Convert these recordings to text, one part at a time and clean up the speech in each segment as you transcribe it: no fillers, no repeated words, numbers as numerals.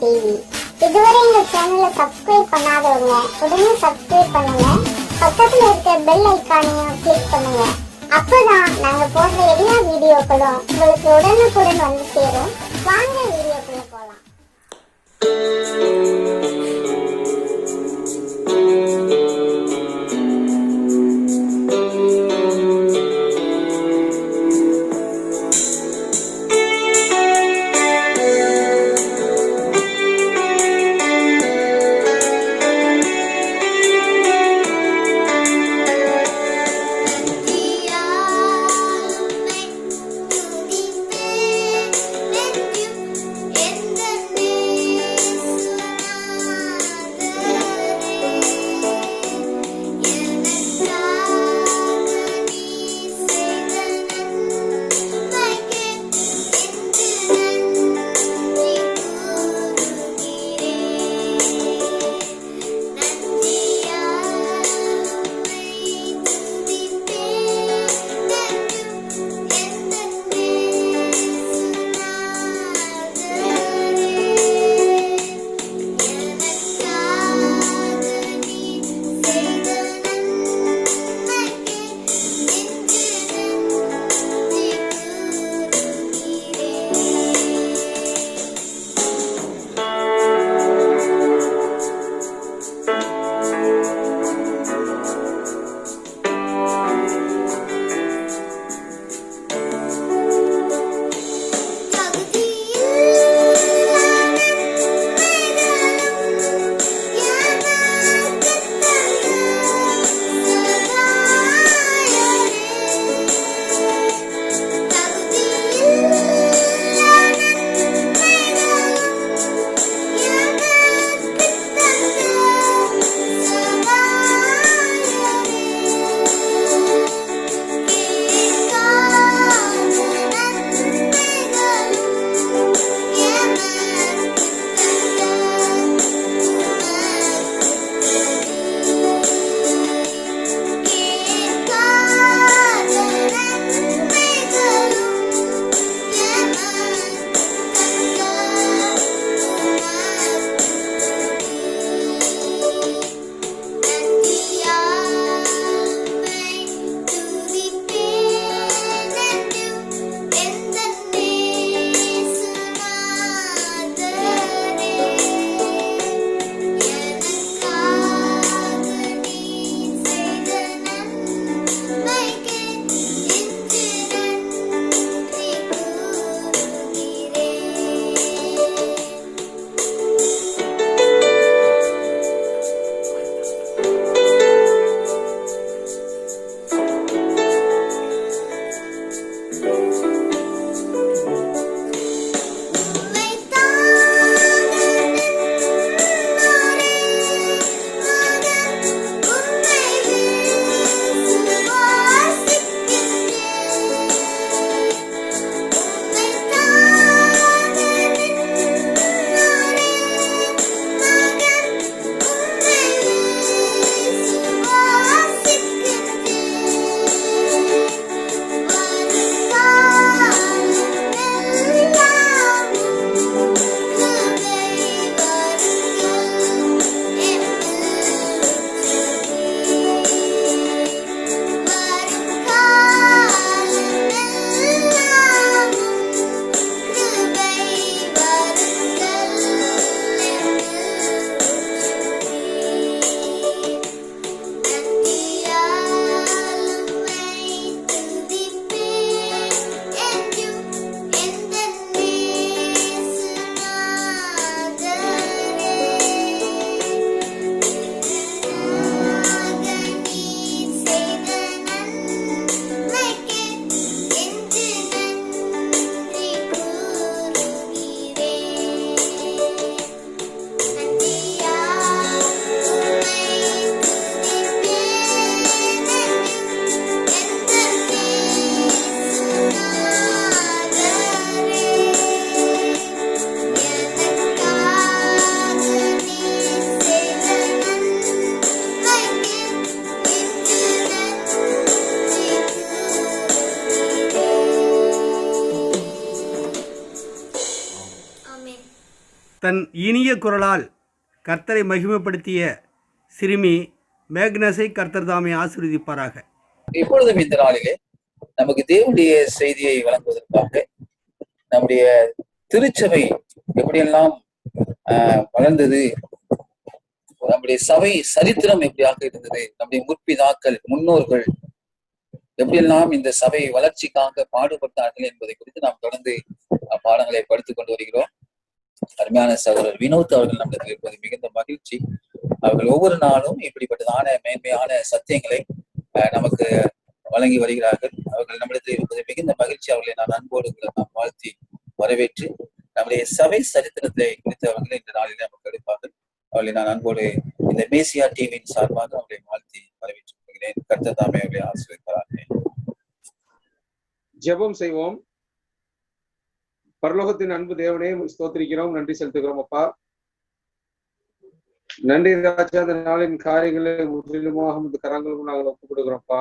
TV. இதுவரை எங்க சேனலை சப்ஸ்கிரைப் பண்ணாதவங்க உடனே சப்ஸ்கிரைப் பண்ணுங்க. பக்கத்துல இருக்க பெல் ஐகானையும் கிளிக் பண்ணுங்க. அப்பதான் நாங்க போடுற எல்லா வீடியோக்களும் உங்களுக்கு உடனுக்குடன் வந்து சேரும். வாங்க வீடியோக்குள்ள போலாம். தன் இனிய குரலால் கர்த்தரை மகிமைப்படுத்திய சிறுமி மேக்னஸை கர்த்தர் தாமே ஆசீர்வதிப்பாராக. இப்பொழுதும் இந்த நாளிலே நமக்கு தேவனுடைய செய்தியை வழங்குவதற்காக நம்முடைய திருச்சபை எப்படியெல்லாம் வளர்ந்தது, நம்முடைய சபை சரித்திரம் எப்படியாக இருந்தது, நம்முடைய முற்பிதாக்கள் முன்னோர்கள் எப்படியெல்லாம் இந்த சபை வளர்ச்சிக்காக பாடுபட்டார்கள் என்பதை குறித்து நாம் தொடர்ந்து பாடங்களை படித்துக் கொண்டு வருகிறோம். அருமையான சகோதரர் வினோத் அவர்கள் நம்மிடத்தில் இருப்பது மிகுந்த மகிழ்ச்சி. அவர்கள் ஒவ்வொரு நாளும் இப்படிப்பட்டதான மேன்மையான சத்தியங்களை நமக்கு வழங்கி வருகிறார்கள். அவர்கள் நம்மிடத்தில் இருப்பது மிகுந்த மகிழ்ச்சி. அவர்களை நான் அன்போடு நாம் வாழ்த்தி வரவேற்று நம்முடைய சபை சரித்திரத்தை குறித்து அவர்கள் இந்த நாளில் நமக்கு எடுப்பார்கள். அவர்களை நான் அன்போடு இந்த மேசியா டிவியின் சார்பாக அவர்களை வாழ்த்தி வரவேற்று கொள்கிறேன். கர்த்தர் தாமே அவர்களை ஆசீர்வதிப்பாராக. ஜெபம் செய்வோம். பரலோகத்தின் அன்பு தேவனே, ஸ்தோத்திரிக்கிறோம், நன்றி செலுத்துகிறோம். அப்பா, நன்றி ராஜா. அந்த நாளின் காரியங்களை முற்றிலுமாக இந்த கரங்களும் நாங்கள் ஒப்புக் கொடுக்கிறோம்ப்பா.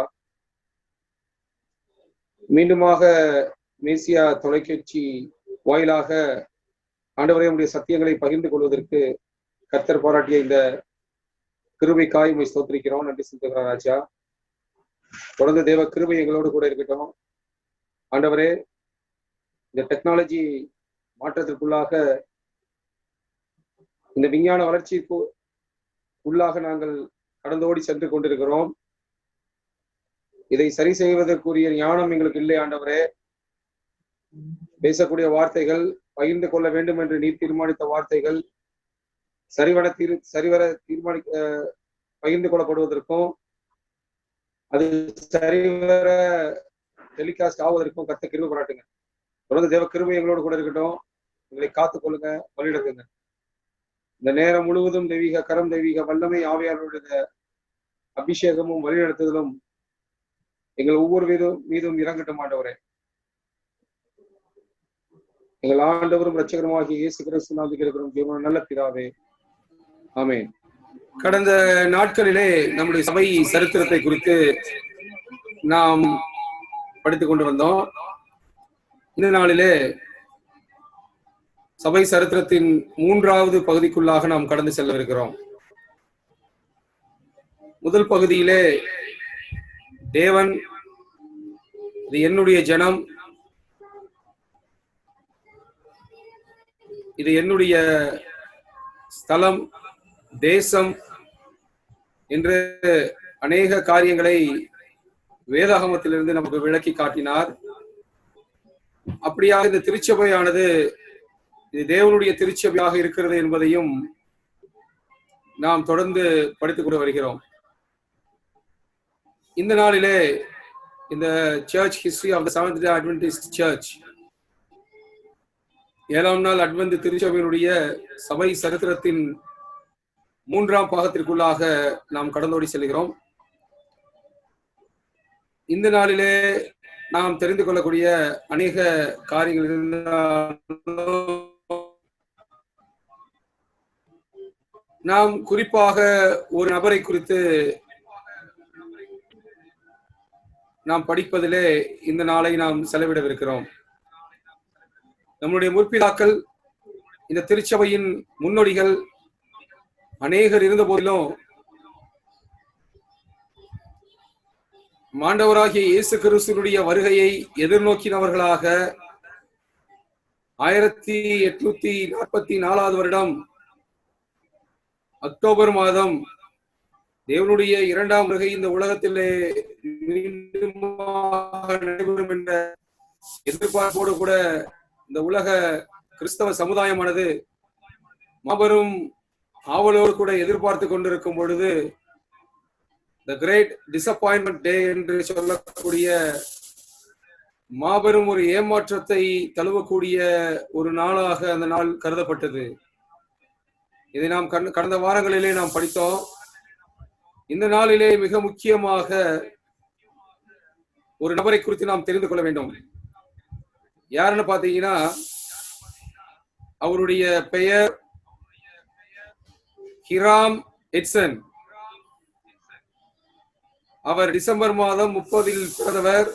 மீண்டுமாக மேசியா தொலைக்காட்சி வாயிலாக ஆண்டவரே உடைய சத்தியங்களை பகிர்ந்து கொள்வதற்கு கர்த்தர் பாராட்டிய இந்த கிருபைக்காய் உம்மை ஸ்தோத்திரிக்கிறோம், நன்றி செலுத்துகிறோம் ராஜா. தொடர்ந்து தேவ கிருபை எங்களோடு கூட இருக்கட்டும். ஆண்டவரே, இந்த டெக்னாலஜி மாற்றத்திற்குள்ளாக, இந்த விஞ்ஞான வளர்ச்சிக்கு உள்ளாக நாங்கள் கடந்தோடி சென்று கொண்டிருக்கிறோம். இதை சரி செய்வதற்குரிய ஞானம் எங்களுக்கு இல்லை ஆண்டவரே. பேசக்கூடிய வார்த்தைகள், பகிர்ந்து கொள்ள வேண்டும் என்று நீர் தீர்மானித்த வார்த்தைகள் சரிவர பகிர்ந்து கொள்ளப்படுவதற்கும் அது சரிவர டெலிகாஸ்ட் ஆவதற்கும் கர்த்தர் கிருபை பாராட்டுங்க. தொடர்ந்து தேவ கிருபை எங்களோடு கூட இருக்கட்டும். எங்களை காத்துக் கொள்ளுங்க, வழிநடத்துங்க. இந்த நேரம் முழுவதும் தெய்வீக கரம், தெய்வீக வல்லமை, ஆவியாளருடைய அபிஷேகமும் வழிநடத்துதலும் எங்கள் ஒவ்வொரு மீதும் இறங்கட்டும் ஆண்டவரே. எங்கள் ஆண்டவரும் இரட்சகருமாகிய இயேசு கிறிஸ்து நாமத்தில் இருக்கிறோம் நல்ல பிதாவே, ஆமென். கடந்த நாட்களிலே நம்முடைய சபை சரித்திரத்தை குறித்து நாம் படித்துக் கொண்டு வந்தோம். இந்த நாளிலே சபை சரித்திரத்தின் 3வது பகுதிக்குள்ளாக நாம் கடந்து செல்ல இருக்கிறோம். முதல் பகுதியிலே தேவன், இது என்னுடைய ஜனம், இது என்னுடைய ஸ்தலம், தேசம் என்று அநேக காரியங்களை வேதாகமத்திலிருந்து நமக்கு விளக்கி காட்டினார். அப்படியாக இந்த திருச்சபையானது இது தேவனுடைய திருச்சபையாக இருக்கிறது என்பதையும் நாம் தொடர்ந்து படித்துக் கொண்டு வருகிறோம். இந்த நாளிலே இந்த church history of the seventh day adventist church, 7ஆம் நாள் அட்வென்ட் திருச்சபையினுடைய சபை சரித்திரத்தின் 3ஆம் பாகத்திற்குள்ளாக நாம் கடந்தோடி செல்கிறோம். இந்த நாளிலே நாம் தெரிந்து கொள்ளக்கூடிய அநேக காரியங்கள் நாம் குறிப்பாக ஒரு நபரை குறித்து நாம் படிப்பதிலே இந்த நாளை நாம் செலவிடவிருக்கிறோம். நம்முடைய முற்பிதாக்கள், இந்த திருச்சபையின் முன்னோடிகள் அநேகர் இருந்த போதிலும் ஆண்டவராகிய இயேசு கிறிஸ்துவினுடைய வருகையை எதிர்நோக்கினவர்களாக 1844 வருடம் அக்டோபர் மாதம் தேவனுடைய 2ஆம் வருகை இந்த உலகத்திலே மீண்டும் நடைபெறும் என்ற எதிர்பார்ப்போடு கூட இந்த உலக கிறிஸ்தவ சமுதாயமானது மாபெரும் ஆவலோடு கூட எதிர்பார்த்து கொண்டிருக்கும் பொழுது, த கிரேட் டிசப்பாயின்மெண்ட் டே என்று சொல்லக்கூடிய மாபெரும் ஒரு ஏமாற்றத்தை தழுவக்கூடிய ஒரு நாளாக அந்த நாள் கருதப்பட்டது. இதை நாம் கடந்த வாரங்களிலே நாம் படித்தோம். இந்த நாளிலே மிக முக்கியமாக ஒரு நபரை குறித்து நாம் தெரிந்து கொள்ள வேண்டும். யாருன்னு பாத்தீங்கன்னா, அவருடைய பெயர் ஹிராம் எட்சன். அவர் டிசம்பர் மாதம் 30 பிறந்தவர்.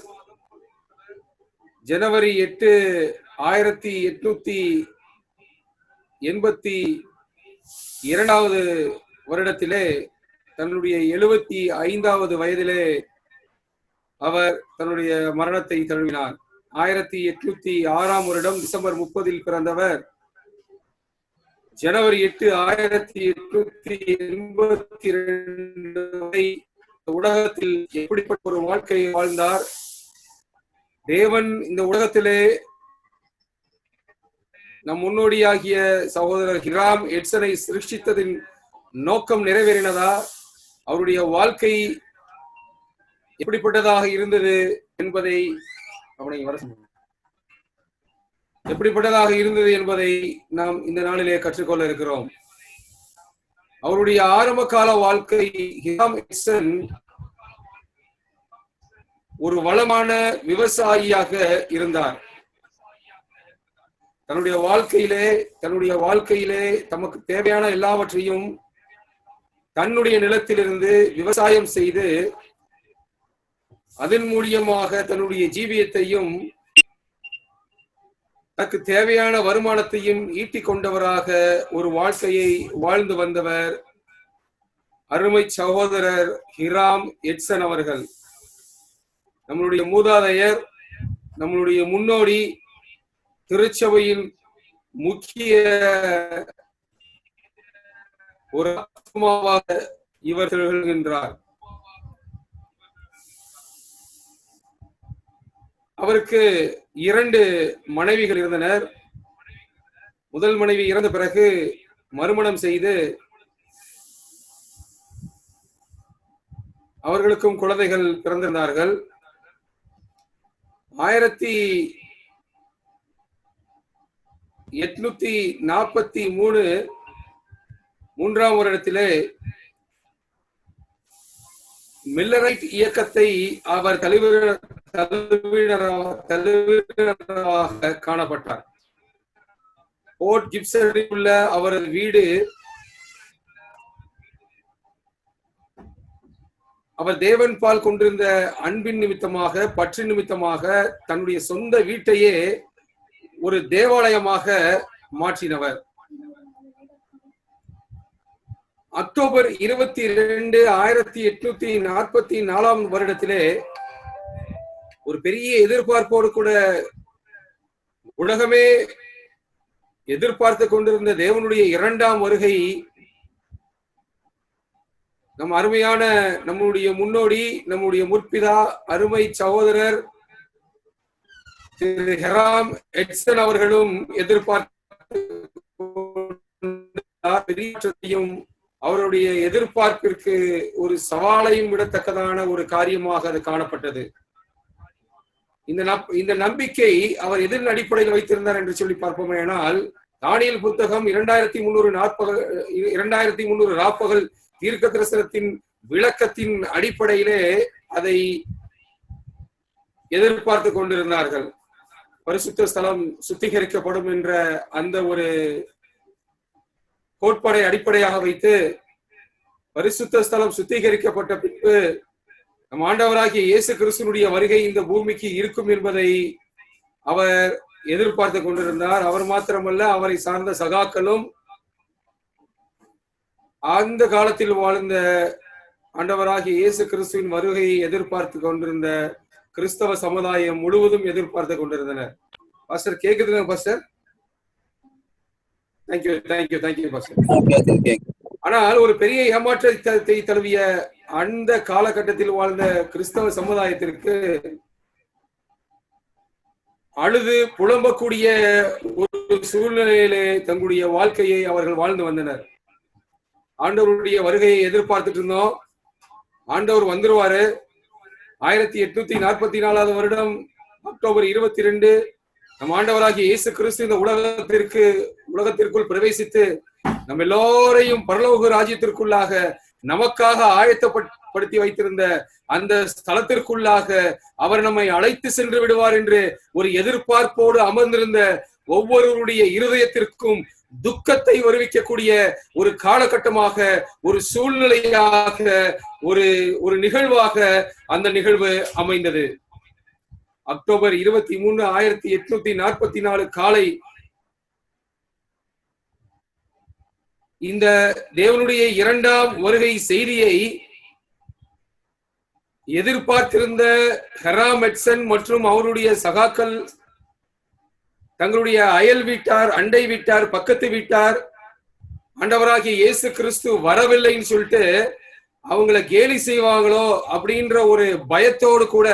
ஜனவரி 8, 82வது வருடத்திலே தன்னுடைய 75வது வயதிலே அவர் தன்னுடைய மரணத்தை தழுவினார். 1806ஆம் வருடம் டிசம்பர் 30 பிறந்தவர். ஜனவரி 8 1882 உலகத்தில் எப்படிப்பட்ட ஒரு வாழ்க்கையை வாழ்ந்தார். தேவன் இந்த உலகத்திலே நம் முன்னோடியாகிய சகோதரர் ஹிராம் எட்சனை சிருஷ்டித்ததின் நோக்கம் நிறைவேறினதா? அவருடைய வாழ்க்கை எப்படிப்பட்டதாக இருந்தது என்பதை நாம் இந்த நாளிலே கற்றுக்கொள்ள இருக்கிறோம். அவருடைய ஆரம்ப கால வாழ்க்கை, ஹிராம் எட்சன் ஒரு வளமான விவசாயியாக இருந்தார். தன்னுடைய வாழ்க்கையிலே தமக்கு தேவையான எல்லாவற்றையும் தன்னுடைய நிலத்திலிருந்து விவசாயம் செய்து அதன் மூலியமாக தன்னுடைய ஜீவியத்தையும் தனக்கு தேவையான வருமானத்தையும் ஈட்டிக் கொண்டவராக ஒரு வாழ்க்கையை வாழ்ந்து வந்தவர் அருமை சகோதரர் ஹிராம் எட்சன் அவர்கள். நம்மளுடைய மூதாதையர், நம்மளுடைய முன்னோடி, திருச்சபையின் முக்கிய ஒரு ஆத்மாவாக இவர் திகழ்கின்றார். அவருக்கு 2 மனைவிகள் இருந்தனர். முதல் மனைவி இறந்த பிறகு மறுமணம் செய்து அவர்களுக்கும் குழந்தைகள் பிறந்திருந்தார்கள். 1843 3ஆம் வருடத்திலே மில்லரைட் இயக்கத்தை அவர் தலைவராக காணப்பட்டார். போர்ட் கிப்சனில் உள்ள அவரது வீடு அவர் தேவன் பால் கொண்டிருந்த அன்பின் நிமித்தமாக, பற்று நிமித்தமாக தன்னுடைய சொந்த வீட்டையே ஒரு தேவாலயமாக மாற்றினவர். அக்டோபர் 22 1844ஆம் வருடத்திலே ஒரு பெரிய எதிர்பார்ப்போடு கூட உலகமே எதிர்பார்த்து கொண்டிருந்த தேவனுடைய 2ஆம் வருகை நம் அருமையான நம்முடைய முன்னோடி, நம்முடைய முற்பிதா, அருமை சகோதரர் திரு ஹிராம் எட்சன் அவர்களும் எதிர்பார்த்தையும் அவருடைய எதிர்பார்ப்பிற்கு ஒரு சவாலையும் விடத்தக்கதான ஒரு காரியமாக அது காணப்பட்டது. இந்த நம்பிக்கை அவர் எதிர் அடிப்படையில் வைத்திருந்தார் என்று சொல்லி பார்ப்போமேனால், தானியேல் புத்தகம் 2300 ராப்பகல் தீர்க்க தரிசனத்தின் விளக்கத்தின் அடிப்படையிலே அதை எதிர்பார்த்து கொண்டிருந்தார்கள். பரிசுத்த ஸ்தலம் சுத்திகரிக்கப்படும் என்ற அந்த ஒரு கோட்பாடை அடிப்படையாக வைத்து பரிசுத்த ஸ்தலம் சுத்திகரிக்கப்பட்ட பின்பு நம் ஆண்டவராகிய இயேசு கிறிஸ்துவினுடைய வருகை இந்த பூமிக்கு இருக்கும் என்பதை அவர் எதிர்பார்த்து கொண்டிருந்தார். அவர் மாத்திரமல்ல, அவரை சார்ந்த சகாக்களும் அந்த காலத்தில் வாழ்ந்த ஆண்டவராகிய இயேசு கிறிஸ்துவின் வருகையை எதிர்பார்த்து கொண்டிருந்த கிறிஸ்தவ சமுதாயம் முழுவதும் எதிர்பார்த்து கொண்டிருந்தனர். பாஸ்டர் கேக்குதுங்க பாஸ்டர்? Thank you pastor. ஆனால் ஒரு பெரிய ஏமாற்றத்தை தழுவிய அந்த காலகட்டத்தில் வாழ்ந்த கிறிஸ்தவ சமுதாயத்திற்கு அழுது புலம்பக்கூடிய ஒரு சூழ்நிலையிலே தங்களுடைய வாழ்க்கையை அவர்கள் வாழ்ந்து வந்தனர். ஆண்டவருடைய வருகையை எதிர்பார்த்துட்டு இருந்தோம். ஆண்டவர் வந்துருவாரு. 1844ஆவது வருடம் அக்டோபர் 22 நம் ஆண்டவராகிய இயேசு கிறிஸ்து இந்த உலகத்திற்குள் பிரவேசித்து நம்ம எல்லோரையும் பரலோக ராஜ்யத்திற்குள்ளாக நமக்காக ஆயத்தப்படுத்தி வைத்திருந்த அந்த ஸ்தலத்திற்குள்ளாக அவர் நம்மை அழைத்து சென்று விடுவார் என்று ஒரு எதிர்பார்ப்போடு அமர்ந்திருந்த ஒவ்வொருவருடைய இருதயத்திற்கும் துக்கத்தை வருவிக்கக்கூடிய ஒரு காலகட்டமாக, ஒரு சூழ்நிலையாக, ஒரு நிகழ்வாக அந்த நிகழ்வு அமைந்தது. அக்டோபர் 23 1844 காலை இந்த தேவனுடைய இரண்டாம் வருகை செய்தியை எதிர்பார்த்திருந்த ஹெராம் எட்சன் மற்றும் அவருடைய சகாக்கள் தங்களுடைய அயல் வீட்டார், அண்டை வீட்டார், பக்கத்து வீட்டார் ஆண்டவராகிய இயேசு கிறிஸ்து வரவில்லைன்னு சொல்லிட்டு அவங்கள கேலி செய்வாங்களோ அப்படின்ற ஒரு பயத்தோடு கூட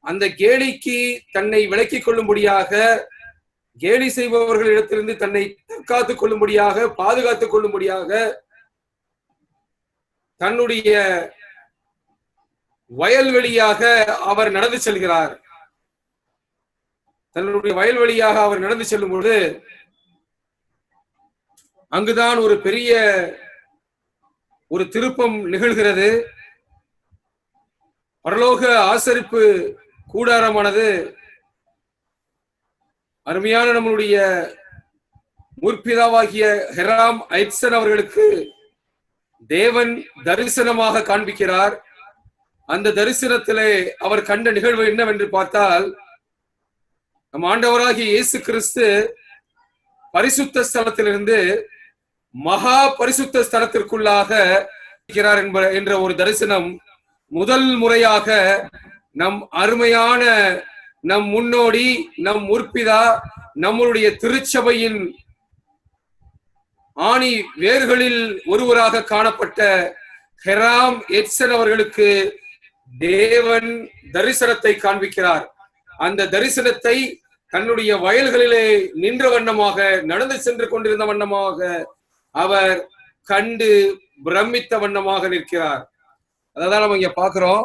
அந்த கேலிக்கு தன்னை விலக்கிக் கொள்ளும்படியாக, கேலி செய்பவர்களிடத்திலிருந்து தன்னை தற்காத்துக் கொள்ளும்படியாக, பாதுகாத்துக் கொள்ளும்படியாக தன்னுடைய வயல்வெளியாக அவர் நடந்து செல்கிறார். தன்னுடைய வயல்வெளியாக அவர் நடந்து செல்லும் பொழுது அங்குதான் ஒரு பெரிய ஒரு திருப்பம் நிகழ்கிறது. பரலோக ஆசரிப்பு கூடாரமானது அருமையான நம்முடைய முற்பிதாவாகிய ஹெராம் எட்சன் அவர்களுக்கு தேவன் தரிசனமாக காண்பிக்கிறார். அந்த தரிசனத்திலே அவர் கண்ட நிகழ்வு என்னவென்று பார்த்தால், நம் ஆண்டவராகிய இயேசு கிறிஸ்து பரிசுத்த ஸ்தலத்திலிருந்து மகா பரிசுத்த ஸ்தலத்திற்குள்ளாக இருக்கிறார் என்ற ஒரு தரிசனம் முதல் முறையாக நம் அருமையான நம் முன்னோடி, நம் முற்பிதா, நம்மளுடைய திருச்சபையின் ஆணி வேர்களில் ஒருவராக காணப்பட்ட ஹெராம் எட்சன் அவர்களுக்கு தேவன் தரிசனத்தை காண்பிக்கிறார். அந்த தரிசனத்தை தன்னுடைய வயல்களிலே நின்ற வண்ணமாக, நடந்து சென்று கொண்டிருந்த வண்ணமாக அவர் கண்டு பிரமித்த வண்ணமாக நிற்கிறார். அதான் நம்ம இங்க பாக்குறோம்.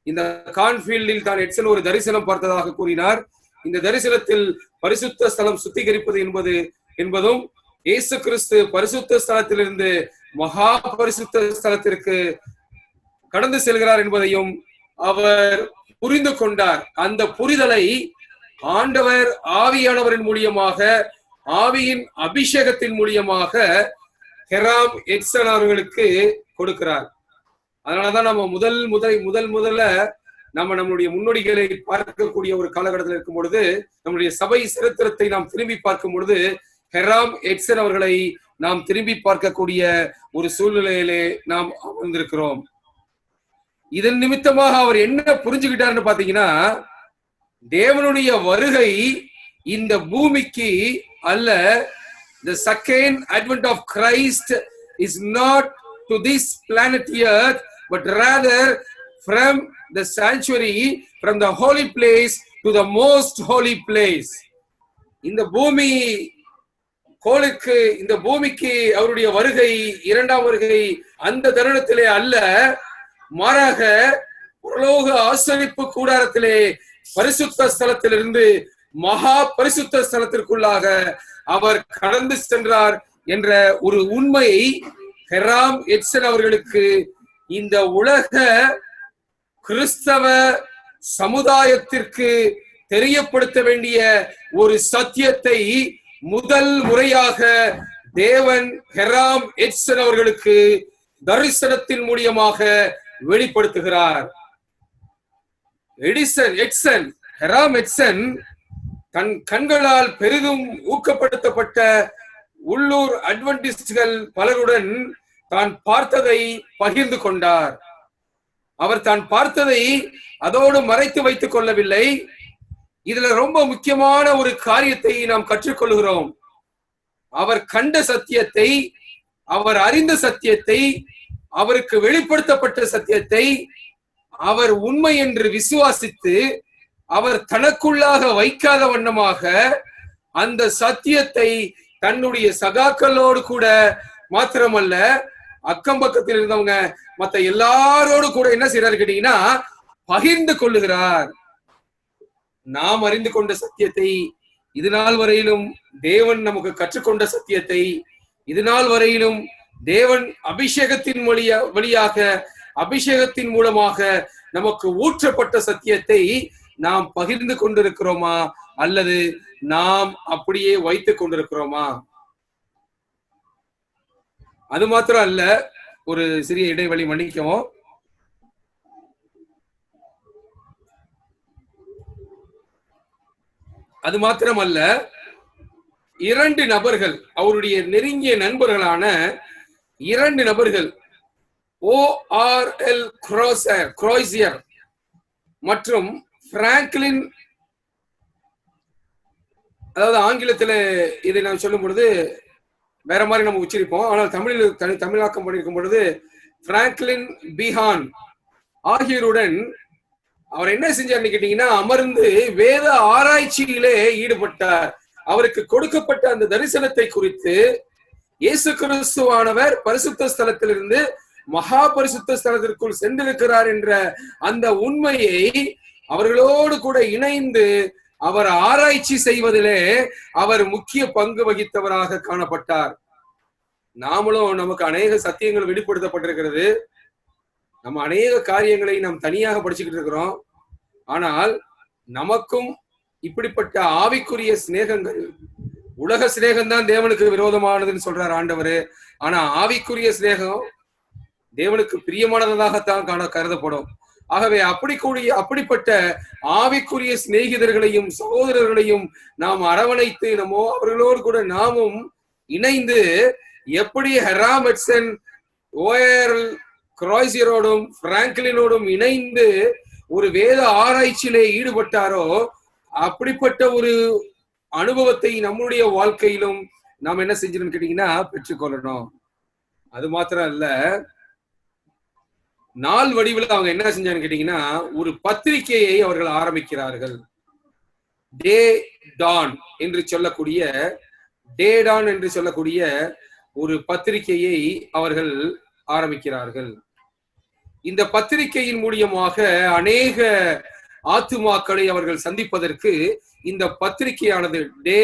இந்த கான்ஃபீல்டில் தான் எட்சன் ஒரு தரிசனம் பார்த்ததாக கூறினார். இந்த தரிசனத்தில் பரிசுத்த ஸ்தலம் சுத்திகரிப்பது என்பதும் இயேசு கிறிஸ்து பரிசுத்த ஸ்தலத்திலிருந்து மகா பரிசுத்த ஸ்தலத்திற்கு கடந்து செல்கிறார் என்பதையும் அவர் புரிந்து கொண்டார். அந்த புரிதலை ஆண்டவர் ஆவியானவரின் மூலியமாக, ஆவியின் அபிஷேகத்தின் மூலியமாக ஹெராம் எட்சன் அவர்களுக்கு கொடுக்கிறார். அதனாலதான் நம்ம முதல்ல நம்மளுடைய முன்னோடிகளை பார்க்கக்கூடிய ஒரு காலகட்டத்தில் இருக்கும் பொழுது, நம்முடைய சபை சரித்திரத்தை நாம் திரும்பி பார்க்கும் பொழுது ஹெராம் எட்சன் அவர்களை நாம் திரும்பி பார்க்கக்கூடிய ஒரு சூழ்நிலையிலே நாம் அமர்ந்திருக்கிறோம். இதன் நிமித்தமாக அவர் என்ன புரிஞ்சுக்கிட்டாருன்னு பாத்தீங்கன்னா, தேவனுடைய வருகை இந்த பூமிக்கு அல்ல. The second advent of Christ is not to this planet earth, but rather from the sanctuary, from the holy place to the most holy place. இந்த பூமி கோளுக்கு, இந்த பூமிக்கு அவருடைய வருகை, இரண்டாம் வருகை அந்த தருணத்திலே அல்ல, மாறாக பரலோக ஆசரிப்பு கூடாரத்திலே பரிசுத்த ஸ்தலத்திலிருந்து மகா பரிசுத்த ஸ்தலத்திற்குள்ளாக அவர் கடந்து சென்றார் என்ற ஒரு உண்மையை ஹெராம் எட்சன் அவர்களுக்கு இந்த உலக கிறிஸ்தவ சமுதாயத்திற்கு தெரியப்படுத்த வேண்டிய ஒரு சத்தியத்தை முதல் முறையாக தேவன் ஹெராம் எட்சன் அவர்களுக்கு தரிசனத்தின் மூலியமாக வெளிப்படுத்துகிறார். ஹெராம் எட்சன் தன் கண்களால் பெரிதும் ஊக்கப்படுத்தப்பட்ட உள்ளூர் அட்வென்டிஸ்டுகள் பலருடன் தான் பார்த்ததை பகிர்ந்து கொண்டார். அவர் தான் பார்த்ததை அதோடு மறைத்து வைத்துக் கொள்ளவில்லை. இதுல ரொம்ப முக்கியமான ஒரு காரியத்தை நாம் கற்றுக்கொள்கிறோம். அவர் கண்ட சத்தியத்தை, அவர் அறிந்த சத்தியத்தை, அவருக்கு வெளிப்படுத்தப்பட்ட சத்தியத்தை அவர் உண்மை என்று விசுவாசித்து அவர் தனக்குள்ளாக வைக்காத வண்ணமாக அந்த சத்தியத்தை தன்னுடைய சகாக்களோடு கூட மாத்திரமல்ல, அக்கம் பக்கத்தில் இருந்தவங்க மற்ற எல்லாரோடு கூட என்ன செய்யறாரு கேட்டீங்கன்னா பகிர்ந்து கொள்ளுகிறார். நாம் அறிந்து கொண்ட சத்தியத்தை, இது நாள் வரையிலும் தேவன் நமக்கு கற்றுக்கொண்ட சத்தியத்தை, இது நாள் வரையிலும் தேவன் அபிஷேகத்தின் வழியாக, அபிஷேகத்தின் மூலமாக நமக்கு ஊற்றப்பட்ட சத்தியத்தை நாம் பகிர்ந்து கொண்டிருக்கிறோமா அல்லது நாம் அப்படியே வைத்துக் கொண்டிருக்கிறோமா? அது மாத்திரம் அல்ல, ஒரு சிறிய இடைவெளி மன்னிக்கவும். அது மாத்திரம் அல்ல, 2 நபர்கள், அவருடைய நெருங்கிய நண்பர்களான 2 நபர்கள், ORL குரோய்சியர் மற்றும் பிராங்க்லின், அதாவது ஆங்கிலத்துல இதை நான் சொல்லும் பொழுது வேற மாதிரி நம்ம உச்சரிப்போம், ஆனால் தமிழில் தமிழாக்கம் பண்ணியிருக்கும் பொழுது பிராங்க்லின் பீஹான் ஆகியோருடன் அவர் என்ன செஞ்சார்னு கேட்டீங்கன்னா, அமர்ந்து வேத ஆராய்ச்சியிலே ஈடுபட்டார். அவருக்கு கொடுக்கப்பட்ட அந்த தரிசனத்தை குறித்து இயேசு கிறிஸ்துவானவர் பரிசுத்த ஸ்தலத்திலிருந்து மகா பரிசுத்த ஸ்தலத்திற்குள் சென்றிருக்கிறார் என்ற அந்த உண்மையை அவர்களோடு கூட இணைந்து அவர் ஆராய்ச்சி செய்வதிலே அவர் முக்கிய பங்கு வகித்தவராக காணப்பட்டார். நாமளும் நமக்கு அநேக சத்தியங்கள் வெளிப்படுத்தப்பட்டிருக்கிறது. நம்ம அநேக காரியங்களை நாம் தனியாக படிச்சுக்கிட்டு இருக்கிறோம். ஆனால் நமக்கும் இப்படிப்பட்ட ஆவிக்குரிய சிநேகங்கள், உலக சிநேகம் தான் தேவனுக்கு விரோதமானதுன்னு சொல்றார் ஆண்டவர். ஆனா ஆவிக்குரிய சிநேகம் தேவனுக்கு பிரியமானதாகத்தான் கருதப்படும். ஆகவே அப்படிப்பட்ட ஆவிக்குரிய சிநேகிதர்களையும் சகோதரர்களையும் நாம் அரவணைத்து அவர்களோடு கூட நாமும் இணைந்து எப்படி ஹெராம் எட்சன் ORL குரோய்சியரோடும் பிராங்க்லினோடும் இணைந்து ஒரு வேத ஆராய்ச்சியிலே ஈடுபட்டாரோ அப்படிப்பட்ட ஒரு அனுபவத்தை நம்முடைய வாழ்க்கையிலும் நாம் என்ன செஞ்சோம்னு கேட்டீங்கன்னா பெற்றுக்கொள்ளணும். அது மாத்திரம் இல்ல, நாள் வடிவில் அவங்க என்ன செஞ்சான்னு கேட்டீங்கன்னா ஒரு பத்திரிகையை அவர்கள் ஆரம்பிக்கிறார்கள். டே டான் என்று சொல்லக்கூடிய ஒரு பத்திரிகையை அவர்கள் ஆரம்பிக்கிறார்கள். இந்த பத்திரிகையின் மூலியமாக அநேக ஆத்துமாக்களை அவர்கள் சந்திப்பதற்கு இந்த பத்திரிகையானது, டே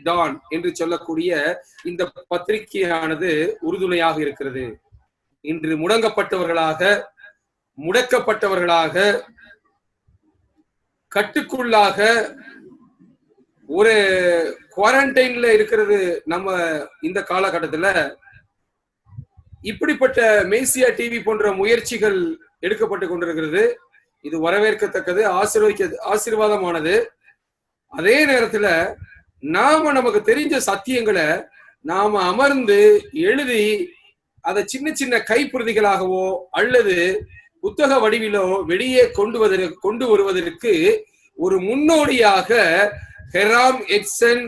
டான் என்று சொல்லக்கூடிய இந்த பத்திரிகையானது உறுதுணையாக இருக்கிறது. இன்று முடக்கப்பட்டவர்களாக கட்டுக்குள்ளாக ஒரு குவாரண்டைன்ல இருக்கிறது நம்ம இந்த காலகட்டத்துல. இப்படிப்பட்ட மேசியா டிவி போன்ற முயற்சிகள் எடுக்கப்பட்டு கொண்டிருக்கிறது. இது வரவேற்கத்தக்கது, ஆசீர்வாதமானது. அதே நேரத்துல நமக்கு தெரிஞ்ச சத்தியங்களை நாம அமர்ந்து எழுதி அதை சின்ன சின்ன கைப்பிரதிகளாகவோ அல்லது புத்தக வடிவிலோ வெளியே கொண்டு வருவதற்கு ஒரு முன்னோடியாக ஹெராம் எட்சன்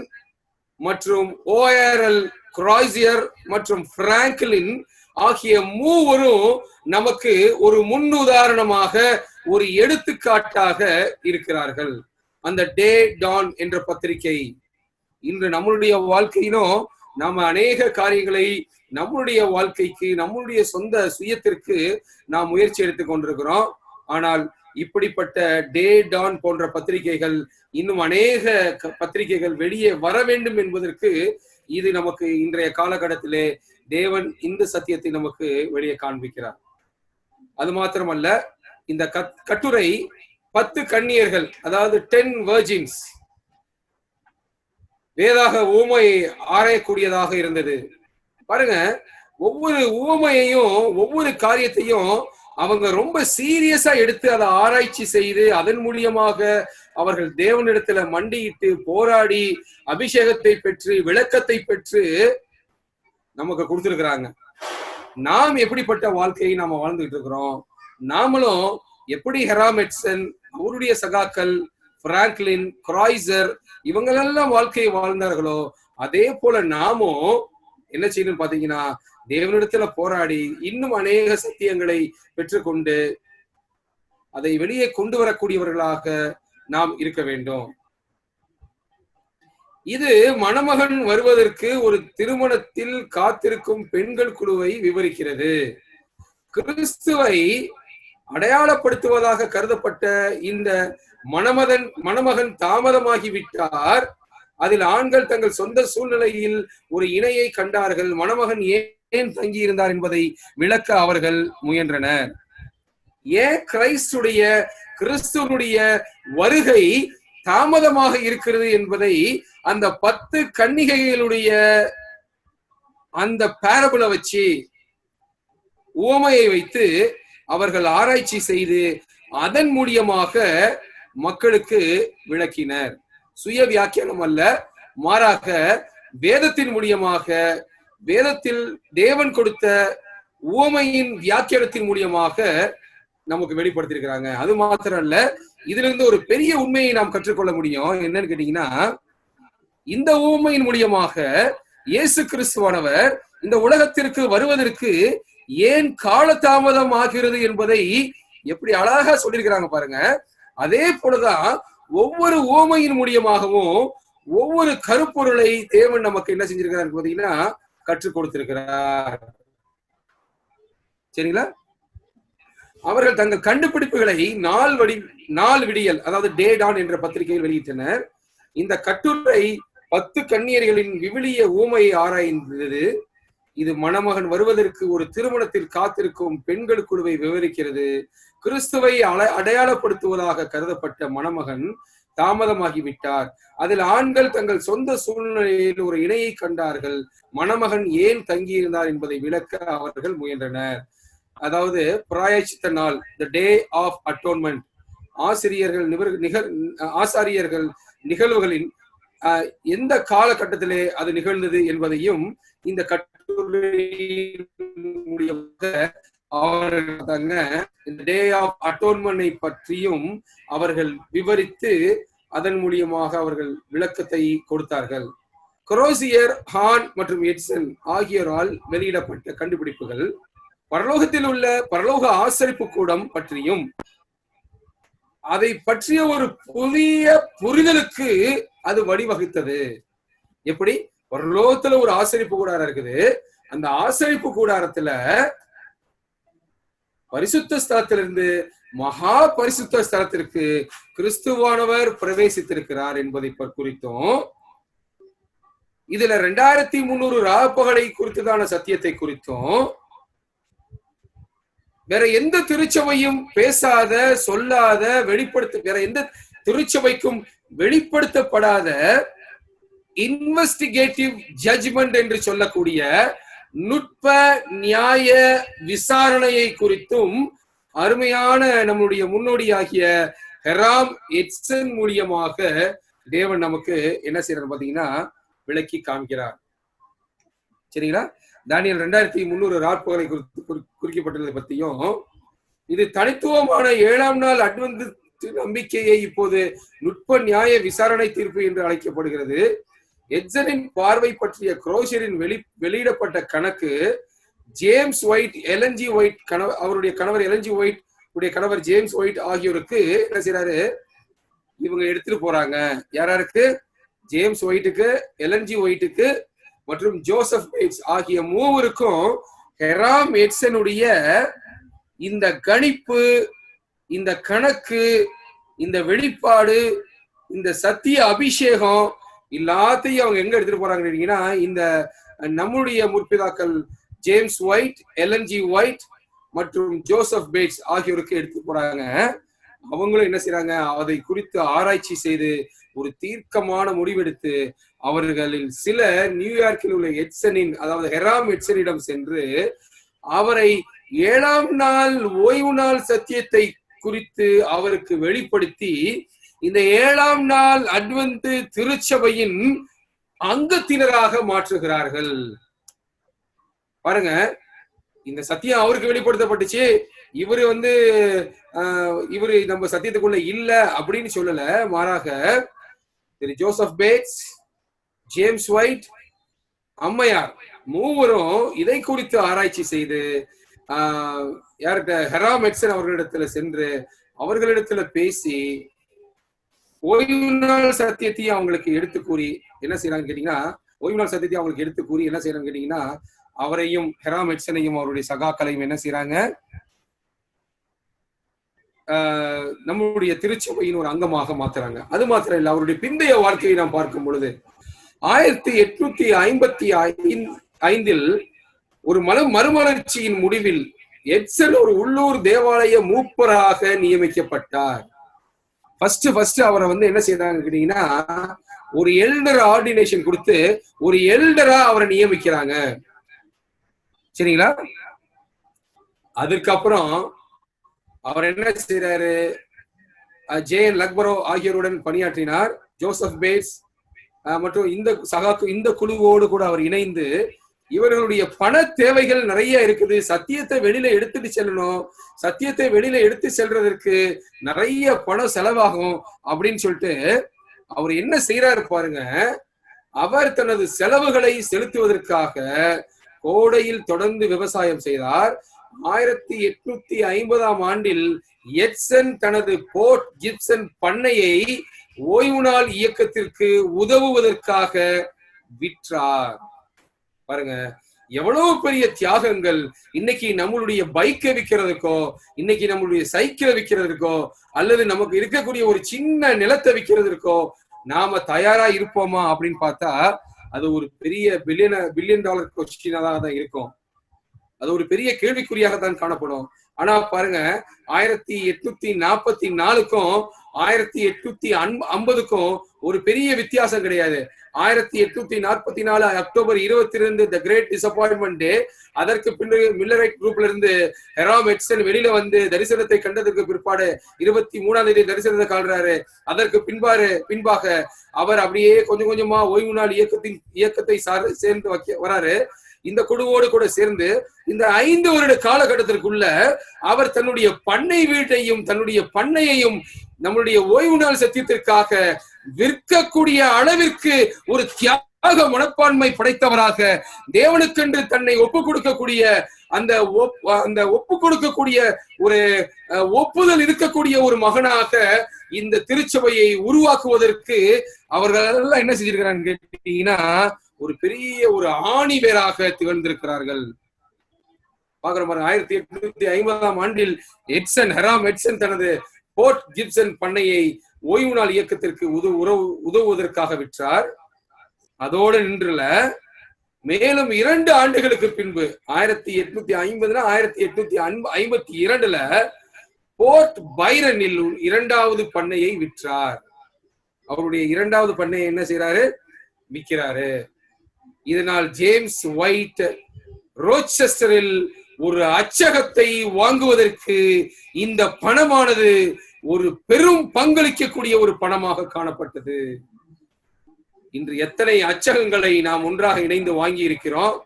மற்றும் ORL குரோய்சியர் மற்றும் பிராங்க்லின் ஆகிய மூவரும் நமக்கு ஒரு முன்னுதாரணமாக, ஒரு எடுத்துக்காட்டாக இருக்கிறார்கள். அந்த டே டான் என்ற பத்திரிகை இன்று நம்மளுடைய வாழ்க்கையிலும் நாம அநேக காரியங்களை நம்முடைய வாழ்க்கைக்கு, நம்முடைய சொந்த சுயத்திற்கு நாம் முயற்சி எடுத்துக் கொண்டிருக்கிறோம். ஆனால் இப்படிப்பட்ட டே டான் போன்ற பத்திரிகைகள், இன்னும் அநேக பத்திரிகைகள் வெளியே வர வேண்டும் என்பதற்கு இது நமக்கு இன்றைய காலகட்டத்திலே தேவன் இந்த சத்தியத்தை நமக்கு வெளியே காண்பிக்கிறார். அது மாத்திரமல்ல, இந்த கட்டுரை 10 கன்னியர்கள், அதாவது 10 வெர்ஜின்ஸ் வேதாக உவமையை ஆராயக்கூடியதாக இருந்தது. பாருங்க, ஒவ்வொரு உவமையையும் ஒவ்வொரு காரியத்தையும் அவங்க ரொம்ப சீரியஸா எடுத்து அதை ஆராய்ச்சி செய்து அதன் மூலியமாக அவர்கள் தேவனிடத்துல மண்டியிட்டு போராடி அபிஷேகத்தை பெற்று விளக்கத்தை பெற்று நமக்கு கொடுத்திருக்கிறாங்க. நாம் எப்படிப்பட்ட வாழ்க்கையை நாம வாழ்ந்துட்டு இருக்கிறோம்? நாமளும் எப்படி ஹெராம் எட்சன், அவருடைய சகாக்கள் பிராங்க்லின், குரோய்சியர் இவங்களெல்லாம் வாழ்க்கையை வாழ்ந்தார்களோ அதே போல நாமும் என்ன செய்யணும்னு பாத்தீங்கன்னா தேவனிடத்துல போராடி இன்னும் அநேக சத்தியங்களை பெற்றுக்கொண்டு அதை வெளியே கொண்டு வரக்கூடியவர்களாக நாம் இருக்க வேண்டும். இது மணமகன் வருவதற்கு ஒரு திருமணத்தில் காத்திருக்கும் பெண்கள் குழுவை விவரிக்கிறது. கிறிஸ்துவை அடையாளப்படுத்துவதாக கருதப்பட்ட இந்த மணமகன் தாமதமாகிவிட்டார். அதில் ஆண்கள் தங்கள் சொந்த சூழ்நிலையில் ஒரு இணையை கண்டார்கள். மணமகன் ஏன் தங்கி இருந்தார் என்பதை விளக்க அவர்கள் முயன்றனர். ஏன் கிறிஸ்துவனுடைய வருகை தாமதமாக இருக்கிறது என்பதை அந்த 10 கன்னிகைகளுடைய அந்த பேரபிளை வச்சு, உவமையை வைத்து அவர்கள் ஆராய்ச்சி செய்து அதன் மூலியமாக மக்களுக்கு விளக்கினர். சுய வியாக்கியானம் அல்ல, மாறாக வேதத்தின் மூலியமாக, வேதத்தில் தேவன் கொடுத்த உவமையின் வியாக்கியானத்தின் மூலியமாக நமக்கு வெளிப்படுத்தியிருக்கிறாங்க. அது மாத்திரம் இல்ல, இதுல இருந்து ஒரு பெரிய உண்மையை நாம் கற்றுக்கொள்ள முடியும். என்னன்னு கேட்டீங்கன்னா, இந்த உவமையின் மூலியமாக இயேசு கிறிஸ்துவானவர் இந்த உலகத்திற்கு வருவதற்கு ஏன் காலதாமதம் ஆகிறது என்பதை எப்படி அழகா சொல்லியிருக்கிறாங்க பாருங்க. அதே போலதான் ஒவ்வொரு உவமையின் மூலியமாகவும் ஒவ்வொரு கருப்பொருளை தேவன் நமக்கு என்ன செஞ்சிருக்கிறார் பாத்தீங்கன்னா கற்றுக் கொடுத்திருக்கிறார். சரிங்களா? அவர்கள் தங்கள் கண்டுபிடிப்புகளை நாள் விடியல், அதாவது டே டான் என்ற பத்திரிகையில் வெளியிட்டனர். இந்த கட்டுரை 10 கன்னியர்களின் விவிலிய ஊமையை ஆராய்ந்தது. இது மணமகன் வருவதற்கு ஒரு திருமணத்தில் காத்திருக்கும் பெண்கள் குழுவை விவரிக்கிறது. கிறிஸ்துவை அடையாளப்படுத்துவதாக கருதப்பட்ட மணமகன் தாமதமாகிவிட்டார். அதில் ஆண்கள் தங்கள் சொந்த சூழ்நிலையில் ஒரு இணையை கண்டார்கள். மணமகன் ஏன் தங்கியிருந்தார் என்பதை விளக்க அவர்கள் முயன்றனர். அதாவது பிராயச்சித்த நாள், த டே ஆஃப் அட்டோன்மெண்ட், ஆசாரியர்கள் நிகழ்வுகளின் எந்த காலகட்டத்திலே அது நிகழ்ந்தது என்பதையும் இந்த கட்டுரையின் டே ஆஃப் அட்டோன்மெண்டை பற்றியும் அவர்கள் விவரித்து அதன் மூலியமாக அவர்கள் விளக்கத்தை கொடுத்தார்கள். குரோசியர், ஹான் மற்றும் எட்சன் ஆகியோரால் வெளியிடப்பட்ட கண்டுபிடிப்புகள் பரலோகத்தில் உள்ள பரலோக ஆசரிப்பு கூடம் பற்றியும் அதை பற்றிய ஒரு புதிய புரிதலுக்கு அது வழிவகுத்தது. எப்படி? பரலோகத்துல ஒரு ஆசரிப்பு கூடாரம் இருக்குது. அந்த ஆசரிப்பு கூடாரத்துல பரிசுத்த ஸ்தலத்திலிருந்து மகா பரிசுத்த ஸ்தலத்திற்கு கிறிஸ்துவானவர் பிரவேசித்திருக்கிறார் என்பதை குறித்தும், இதுல 2300 ராப்பகலை குறித்ததான சத்தியத்தை குறித்தும், வேற எந்த திருச்சபையும் பேசாத, சொல்லாத, வேற எந்த திருச்சபைக்கும் வெளிப்படுத்தப்படாத இன்வெஸ்டிகேட்டிவ் ஜட்ஜ்மெண்ட் என்று சொல்லக்கூடிய நுட்ப நியாய விசாரணையை குறித்தும் அருமையான நம்முடைய முன்னோடியாகிய ஹெராம் எட்சன் மூலியமாக தேவன் நமக்கு என்ன செய்யறாரு பாத்தீங்கன்னா விளக்கி காமிக்கிறார். சரிங்களா? தானியேல் 2300 ராப்பகலை குறிக்கப்பட்டதை பற்றியும், இது தனித்துவமான 7ஆம் நாள் அட்வென்ட் நம்பிக்கையை இப்போது நுட்ப நியாய விசாரணை தீர்ப்பு என்று அழைக்கப்படுகிறது. எட்சனின் பார்வை பற்றிய குரோஷரின் வெளியிடப்பட்ட கணக்கு ஜேம்ஸ் ஒயிட், எல்என்ஜி ஒயிட், அவருடைய கணவர் எல்என்ஜி ஒயிட் உடைய கணவர் ஜேம்ஸ் ஒயிட் ஆகியோருக்கு என்ன செய்யறாரு, இவங்க எடுத்துட்டு போறாங்க. யாராருக்கு? ஜேம்ஸ் ஒயிட்டுக்கு, எல்என்ஜி ஒயிட்டுக்கு மற்றும் ஜோசப் பேட்ஸ் ஆகிய மூவருக்கும் ஹெராம் எட்சனுடைய இந்த கணிப்பு, இந்த கணக்கு, இந்த வெளிப்பாடு, இந்த சத்திய அபிஷேகம் எல்லாத்தையும் அவங்க எங்க எடுத்துட்டு போறாங்கன்னா, இந்த நம்முடைய முற்பிதாக்கள் ஜேம்ஸ் ஒயிட், எல்என்ஜி ஒயிட் மற்றும் ஜோசப் பேட்ஸ் ஆகியோருக்கு எடுத்து போறாங்க. அவங்களும் என்ன செய்யறாங்க, அதை குறித்து ஆராய்ச்சி செய்து ஒரு தீர்க்கமான முடிவெடுத்து அவர்களில் சில நியூயார்க்கில் உள்ள எட்சனின், அதாவது ஹெராம் எட்சனிடம் சென்று அவரை 7ஆம் நாள் ஓய்வு நாள் சத்தியத்தை குறித்து அவருக்கு வெளிப்படுத்தி இந்த 7ஆம் நாள் அட்வென்ட் திருச்சபையின் அங்கத்தினராக மாற்றுகிறார்கள். பாருங்க, இந்த சத்தியம் அவருக்கு வெளிப்படுத்தப்பட்டுச்சு. இவரு நம்ம சத்தியத்துக்குள்ள இல்ல அப்படின்னு சொல்லல. மாறாக திரு ஜோசப் பேட்ஸ், ஜேம்ஸ் ஒயிட், அம்மையார் மூவரும் இதை குறித்து ஆராய்ச்சி செய்து யார்கிட்ட, ஹெராம் எட்சன் அவர்களிடத்துல சென்று அவர்களிடத்துல பேசி ஓய்வு நாள் சத்தியத்தையும் அவங்களுக்கு எடுத்து கூறி என்ன செய்யறாங்கன்னு கேட்டீங்கன்னா, ஓய்வு நாள் சத்தியத்தையும் அவங்களுக்கு எடுத்து கூறி என்ன செய்யறாங்கன்னு கேட்டீங்கன்னா, அவரையும் ஹெராம் எட்சனையும் அவருடைய சகாக்களையும் என்ன செய்யறாங்க, நம்முடைய திருச்சபையின் ஒரு அங்கமாக மாத்துறாங்க. அது மாத்திரம் இல்ல, அவருடைய பிந்தைய வாழ்க்கையை நாம் பார்க்கும் பொழுது 1855 ஒரு மறுமலர்ச்சியின் முடிவில் எட்சன் ஒரு உள்ளூர் தேவாலய மூப்பராக நியமிக்கப்பட்டார். ஃபர்ஸ்ட் அவரை என்ன செய்யறாங்க கேட்டீங்கன்னா, ஒரு எல்டர் ஆர்டினேஷன் கொடுத்து ஒரு எல்டரா அவரை நியமிக்கிறாங்க. சரிங்களா? அதுக்கப்புறம் அவர் என்ன செய்யறாரு, ஜே.என். லக்பரோ ஆகியோருடன் பணியாற்றினார். ஜோசப் பேட்ஸ், மற்றும் இந்த குழுவோடு கூட அவர் இணைந்து இவர்களுடைய பண தேவைகள் நிறைய இருக்குது, சத்தியத்தை வெளியில எடுத்துட்டு செல்லணும், சத்தியத்தை வெளியில எடுத்து செல்றதற்கு நிறைய பணம் செலவாகும் அப்படின்னு சொல்லிட்டு அவர் என்ன செய்யறாரு பாருங்க. அவர் தனது செலவுகளை செலுத்துவதற்காக கோடையில் தொடர்ந்து விவசாயம் செய்தார். 1850ஆம் ஆண்டில் எட்சன் தனது போர்ட் கிப்சன் பண்ணையை ஓய்வு நாள் இயக்கத்திற்கு உதவுவதற்காக விற்றார். பாருங்க எவ்வளவு பெரிய தியாகங்கள். இன்னைக்கு நம்மளுடைய பைக்கை விற்கிறதுக்கோ, இன்னைக்கு நம்மளுடைய சைக்கிளை விற்கிறதுக்கோ, அல்லது நமக்கு இருக்கக்கூடிய ஒரு சின்ன நிலத்தை விற்கிறதுக்கோ நாம தயாரா இருப்போமா அப்படின்னு பார்த்தா அது ஒரு பெரிய பில்லியன் டாலர் கொஸ்டினா தான் இருக்கும். அது ஒரு பெரிய கேள்விக்குறியாகத்தான் காணப்படும். ஆனா பாருங்க 1844க்கும் 1850க்கும் ஒரு பெரிய வித்தியாசம் கிடையாது. 1844 அக்டோபர் 22 த கிரேட் டிசப்பாயின்மெண்ட் டே. அதற்கு பின்பு மில்லரைட் குரூப்ல இருந்து ஹெராம் எட்சன் வெளியில வந்து தரிசனத்தை கண்டதற்கு பிற்பாடு 23ஆம் தேதி தரிசனத்தை காண்றாரு. அதற்கு பின்பாக அவர் அப்படியே கொஞ்சம் கொஞ்சமா ஓய்வு நாள் இயக்கத்தை சேர்ந்து வராரு. இந்த குழுவோடு கூட சேர்ந்து இந்த 5 வருட காலகட்டத்திற்குள்ள அவர் தன்னுடைய பண்ணை வீட்டையும் தன்னுடைய பண்ணையையும் நம்முடைய ஓய்வு நாள் சத்தியத்திற்காக விற்கக்கூடிய அளவிற்கு ஒரு தியாக மனப்பான்மை படைத்தவராக, தேவனுக்கென்று தன்னை ஒப்பு கொடுக்கக்கூடிய அந்த ஒப்பு கொடுக்கக்கூடிய ஒரு ஒப்புதல் இருக்கக்கூடிய ஒரு மகனாக இந்த திருச்சபையை உருவாக்குவதற்கு அவர்கள் எல்லாம் என்ன செஞ்சிருக்கிறாங்க கேட்டீங்கன்னா ஒரு பெரிய ஒரு ஆணி வேராக திகழ்ந்திருக்கிறார்கள். பாக்குற மாதிரி 1850ஆம் ஆண்டில் ஹெராம் எட்சன் தனது போர்ட் கிப்சன் பண்ணையை ஓய்வு நாள் இயக்கத்திற்கு உதவுவதற்காக விற்றார். அதோடு நின்றுல மேலும் 2 ஆண்டுகளுக்கு பின்பு 1852 போர்ட் பைரனில் 2வது பண்ணையை விற்றார். அவருடைய 2வது பண்ணையை என்ன செய்யறாரு? விற்கிறாரு. இதனால் ஜேம்ஸ் ஒயிட் ரோச்செஸ்டரில் ஒரு அச்சகத்தை வாங்குவதற்கு இந்த பணமானது ஒரு பெரும் பங்களிக்கக்கூடிய ஒரு பணமாக காணப்பட்டது. இன்று எத்தனை அச்சகங்களை நாம் ஒன்றாக இணைந்து வாங்கி இருக்கிறோம்,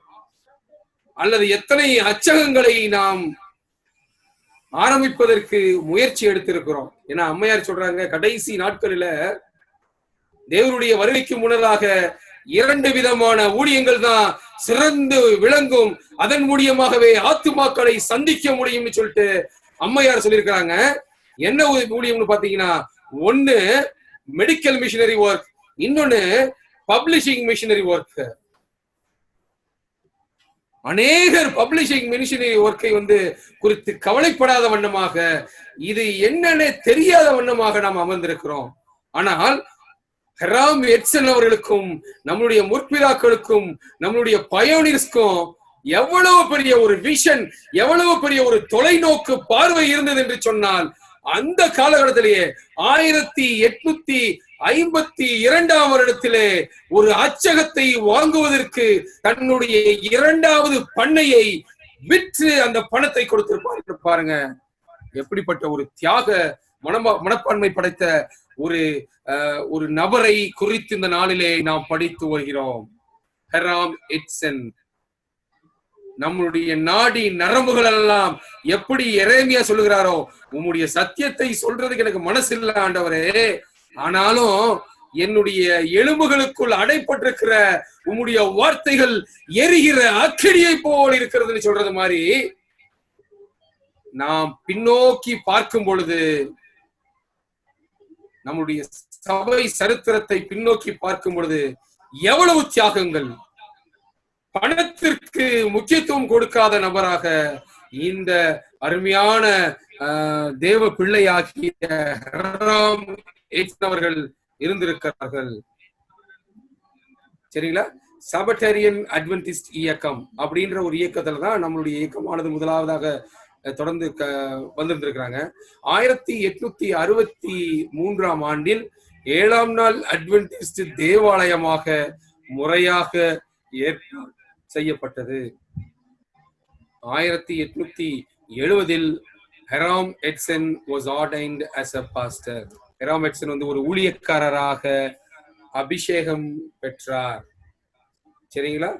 அல்லது எத்தனை அச்சகங்களை நாம் ஆரம்பிப்பதற்கு முயற்சி எடுத்திருக்கிறோம். ஏன்னா அம்மையார் சொல்றாங்க, கடைசி நாட்களில தேவனுடைய வருகைக்கு முன்னதாக 2 விதமான ஊழியங்கள் தான் சிறந்து விளங்கும், அதன் மூலியமாகவே ஆத்துமாக்களை சந்திக்க முடியும்னு சொல்லிட்டு அம்மையார் சொல்லியிருக்கிறாங்க. என்ன ஊழியம்னு பாத்தீங்கன்னா, ஒண்ணு மெடிக்கல் மிஷனரி ஒர்க், இன்னொன்னு பப்ளிஷிங் மிஷனரி ஒர்க். அநேகர் பப்ளிஷிங் மிஷனரி ஒர்க்கை குறித்து கவலைப்படாத வண்ணமாக, இது என்னன்னு தெரியாத வண்ணமாக நாம் அமர்ந்திருக்கிறோம். ஆனால் ஹெராம் எட்சன் அவர்களுக்கும் நம்மளுடைய முற்பிதாக்களுக்கும் நம்மளுடைய பயோனியர்ஸ்க்கும் எவ்வளவு பெரிய ஒரு விஷன், எவ்வளவு பெரிய ஒரு தொலைநோக்கு பார்வை இருந்தது என்று சொன்னால், அந்த காலகட்டத்திலேயே 1852ஆம் வருடத்திலே ஒரு அச்சகத்தை வாங்குவதற்கு தன்னுடைய 2வது பண்ணையை விற்று அந்த பணத்தை கொடுத்திருப்பாரு. பாருங்க எப்படிப்பட்ட ஒரு தியாக மனப்பான்மை படைத்த ஒரு நபரை குறித்து இந்த நாளிலே நாம் படித்து வருகிறோம். ஹெராம் எட்சன். நம்முடைய நாடி நரம்புகள் எல்லாம் எப்படி எரேமியா சொல்லுகிறாரோ, உம்முடைய சத்தியத்தை சொல்றதுக்கு எனக்கு மனசு இல்ல ஆண்டவரே, ஆனாலும் என்னுடைய எலும்புகளுக்குள் அடைப்பட்டிருக்கிற உம்முடைய வார்த்தைகள் எரிகிற அக்கினியை போல் இருக்கிறதுன்னு சொல்றது மாதிரி, நாம் பின்னோக்கி பார்க்கும் பொழுது, நம்முடைய சபை சரித்திரத்தை பின்னோக்கி பார்க்கும் பொழுது எவ்வளவு தியாகங்கள், பணத்திற்கு முக்கியத்துவம் கொடுக்காத நபராக இந்த அருமையான தேவ பிள்ளையாகிய ஹெராம் எட்சன் அவர்கள் இருந்திருக்கிறார்கள். சரிங்களா? சபட்டேரியன் அட்வென்டிஸ்ட் இயக்கம் அப்படின்ற ஒரு இயக்கத்துலதான் நம்மளுடைய இயக்கமானது முதலாவதாக தொடர்ந்து வந்திருந்திருக்கிறாங்க. 1863ஆம் ஆண்டில் 7ஆம் நாள் அட்வென்டிஸ்ட் தேவாலயமாக முறையாக ஏற்பாடு செய்யப்பட்டது. 1870 ஹெராம் எட்சன் was ordained as a pastor. ஹெராம் எட்சன் ஒரு ஊழியக்காரராக அபிஷேகம் பெற்றார். சரிங்களா?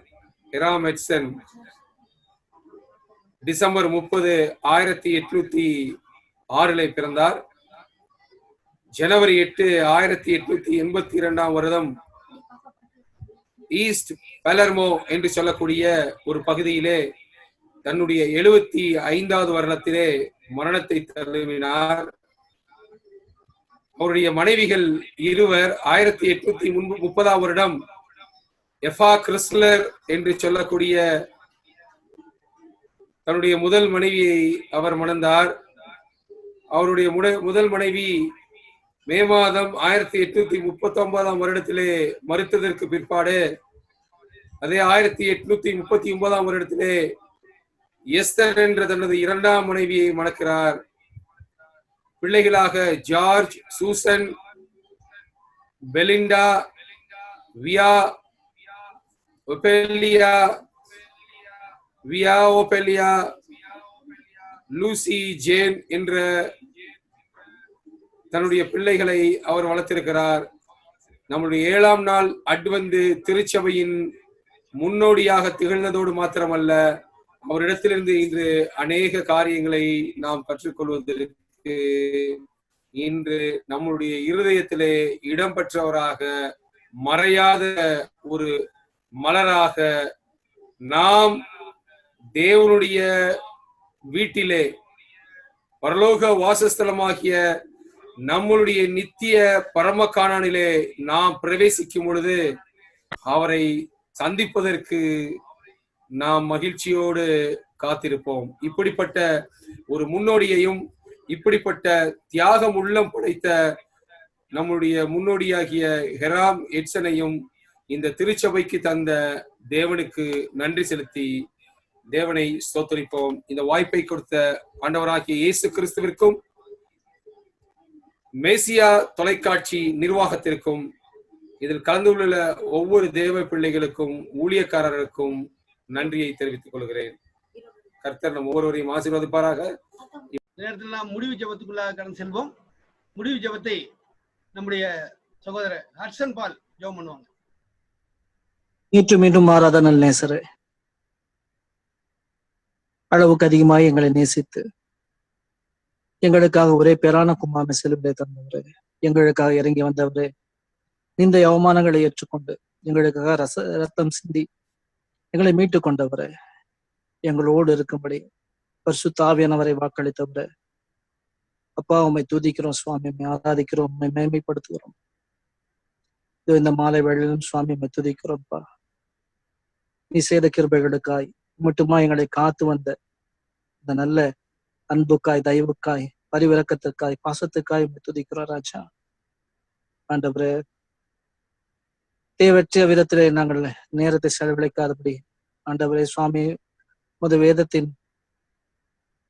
ஹிராம் எட்சன் டிசம்பர் 30, 1806 பிறந்தார். ஜனவரி 8, 1882 வருடம் ஈஸ்ட் பலர்மோ என்று சொல்லக்கூடிய ஒரு பகுதியிலே தன்னுடைய 75வது வருடத்திலே மரணத்தை தழுவினார். அவருடைய மனைவிகள் இருவர் 1830 வருடம் எஃபா கிறிஸ்லர் என்று சொல்லக்கூடிய தன்னுடைய முதல் மனைவியை அவர் மணந்தார். அவருடைய முதல் மனைவி மே மாதம் 1839 வருடத்திலே மறுத்ததற்கு பிற்பாடு அதே 1839 வருடத்திலே எஸ்தர் என்ற தனது 2ஆம் மனைவியை மணக்கிறார். பிள்ளைகளாக ஜார்ஜ், சூசன், பெலிண்டா, வியா ஓபெலியா, லூசி, ஜேன் என்ற தன்னுடைய பிள்ளைகளை அவர் வளர்த்திருக்கிறார். நம்முடைய 7ஆம் நாள் அட்வென்ட் திருச்சபையின் முன்னோடியாக திகழ்ந்ததோடு மாத்திரமல்ல, அவரிடத்திலிருந்து இன்று அநேக காரியங்களை நாம் கற்றுக்கொள்வதற்கு இன்று நம்முடைய இருதயத்திலே இடம்பெற்றவராக, மறையாத ஒரு மலராக நாம் தேவனுடைய வீட்டிலே பரலோக வாசஸ்தலமாகிய நம்மளுடைய நித்திய பரம காணானிலே நாம் பிரவேசிக்கும் பொழுது அவரை சந்திப்பதற்கு நாம் மகிழ்ச்சியோடு காத்திருப்போம். இப்படிப்பட்ட ஒரு முன்னோடியையும் இப்படிப்பட்ட தியாகம் உள்ளம் படைத்த நம்முடைய முன்னோடியாகிய ஹிராம் எட்சனையும் இந்த திருச்சபைக்கு தந்த தேவனுக்கு நன்றி செலுத்தி தேவனை ஸ்தோத்திரிப்போம். இந்த வாய்ப்பை கொடுத்த ஆண்டவராகிய இயேசு கிறிஸ்துவிற்கும் மேசியா தொலைக்காட்சி நிர்வாகத்திற்கும் இதில் கலந்து கொள்ள ஒவ்வொரு தேவ பிள்ளைகளுக்கும் ஊழியக்காரருக்கும் நன்றியை தெரிவித்துக் கொள்கிறேன். கர்த்தர் நம் ஒவ்வொருவரையும் ஆசீர்வதிப்பாராக. நேரத்தில் நாம் முடிவு ஜெபத்துக்குள்ளாக கடந்து செல்வோம். முடிவு ஜெபத்தை நம்முடைய சகோதரர் ஹர்ஷன் பால் ஜெபம் பண்ணுவாங்க. நேற்று மீண்டும் மாறாத நல் நேசரே, அளவுக்கு அதிகமாக எங்களை நேசித்து எங்களுக்காக ஒரே பேரான குமாரனை சிலுவையிலே தந்தவரே, எங்களுக்காக இறங்கி வந்தவரே, இந்த அவமானங்களை ஏற்றுக்கொண்டு எங்களுக்காக ரத்தம் சிந்தி எங்களை மீட்டு கொண்டவரே, எங்களோடு இருக்கும்படி பரிசுத்த ஆவியானவரை வாக்களித்தவரே, அப்பா உம்மை துதிக்கிறோம் சுவாமி, உம்மை ஆராதிக்கிறோம், உம்மை மேன்மைப்படுத்துகிறோம். இந்த மாலை வேளையிலும் சுவாமி உம்மை துதிக்கிறோம்ப்பா. நீ செய்த கிருபைகளுக்காய் மட்டுமா எங்களை காத்து வந்த இந்த நல்ல அன்புக்காய், தயவுக்காய், பரிவிறக்கத்திற்காய், பாசத்துக்காய் உம்மை துதிக்கிறோம் ராஜா. ஆண்டவரே, தேவற்ற விதத்திலே நாங்கள் நேரத்தை செலவழிக்காதபடி ஆண்டவரே சுவாமி முத வேதத்தின்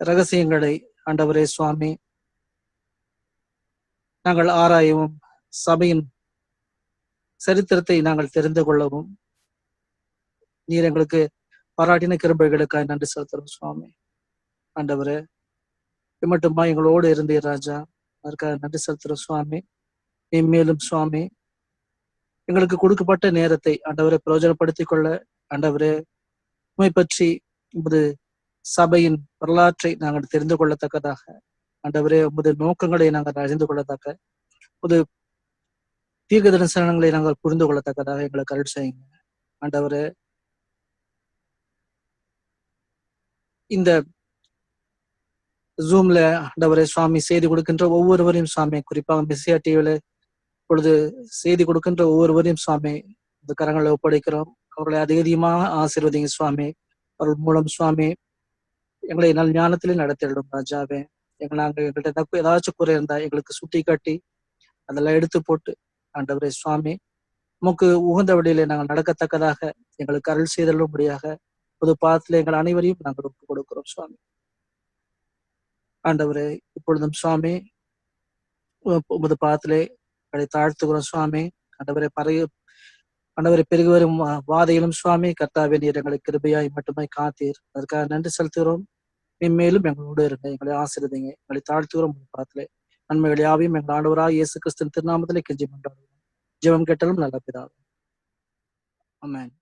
ரகசியங்களை ஆண்டவரே சுவாமி நாங்கள் ஆராயவும், சபையின் சரித்திரத்தை நாங்கள் தெரிந்து கொள்ளவும் நீர் எங்களுக்கு பாராட்டின கிருபைகளுக்காய் நன்றி செலுத்துறோம் சுவாமி. ஆண்டவரே, மட்டுமா எங்களோடு இருந்தீர் ராஜா, அதற்காக நன்றி செலுத்துறோம் சுவாமி. மேலும் சுவாமி எங்களுக்கு கொடுக்கப்பட்ட நேரத்தை ஆண்டவரை பிரயோஜனப்படுத்திக் கொள்ள, ஆண்டவரே உம்மை பற்றி உமது சபையின் வரலாற்றை நாங்கள் தெரிந்து கொள்ளத்தக்கதாக, ஆண்டவரே உமது நோக்கங்களை நாங்கள் அறிந்து கொள்ளத்தக்க, உமது தீர்க்க தரிசனங்களை நாங்கள் புரிந்து கொள்ளத்தக்கதாக எங்களுக்கு அருள் செய்யுங்க. ஆண்டவரே, இந்த ஜூம்ல ஆண்டவரே சுவாமி செய்தி கொடுக்கின்ற ஒவ்வொருவரையும் சுவாமி, குறிப்பாக மெஸ்ஸியா டிவில பொழுது செய்தி கொடுக்கின்ற ஒவ்வொருவரையும் சுவாமி இந்த கரங்களை ஒப்படைக்கிறோம். அவர்களை அதிகமாக ஆசீர்வதிங்க சுவாமி. அவர்கள் மூலம் சுவாமி எங்களை நல் ஞானத்திலே நடத்திடும் ராஜாவே. நாங்கள் எங்கள்கிட்ட தப்பு ஏதாச்சும் குறை இருந்தா எங்களுக்கு சுட்டி காட்டி அதெல்லாம் எடுத்து போட்டு ஆண்டவரே சுவாமி உமக்கு உகந்த வழியிலே நாங்கள் நடக்கத்தக்கதாக எங்களுக்கு அருள் செய்தலும்படியாக பொது பாதத்திலே எங்கள் அனைவரையும் நாங்கள் ஒப்புக் கொடுக்கிறோம் சுவாமி. ஆண்டவரே, இப்பொழுதும் சுவாமி உமது பாதத்திலே எங்களை தாழ்த்துகிறோம் சுவாமி. ஆண்டவரை பெருகி வரும் வாதையிலும் சுவாமி கர்த்தாவே நீர் எங்களை கிருபையாய் மட்டுமே காத்தீர், அதற்காக நன்றி செலுத்துகிறோம். மேலும் எங்களோடு இருங்க, எங்களை ஆசீர்வதிங்க, எங்களை தாழ்த்துகிறோம் பாதத்திலே. நன்மைகள் யாவையும் எங்கள் ஆண்டவராக இயேசு கிறிஸ்துவின் திருநாமத்திலே கெஞ்சி கொண்டாடுகிறோம். ஜெபம் கேட்டாலும் நல்ல பிதாவே. ஆமென்.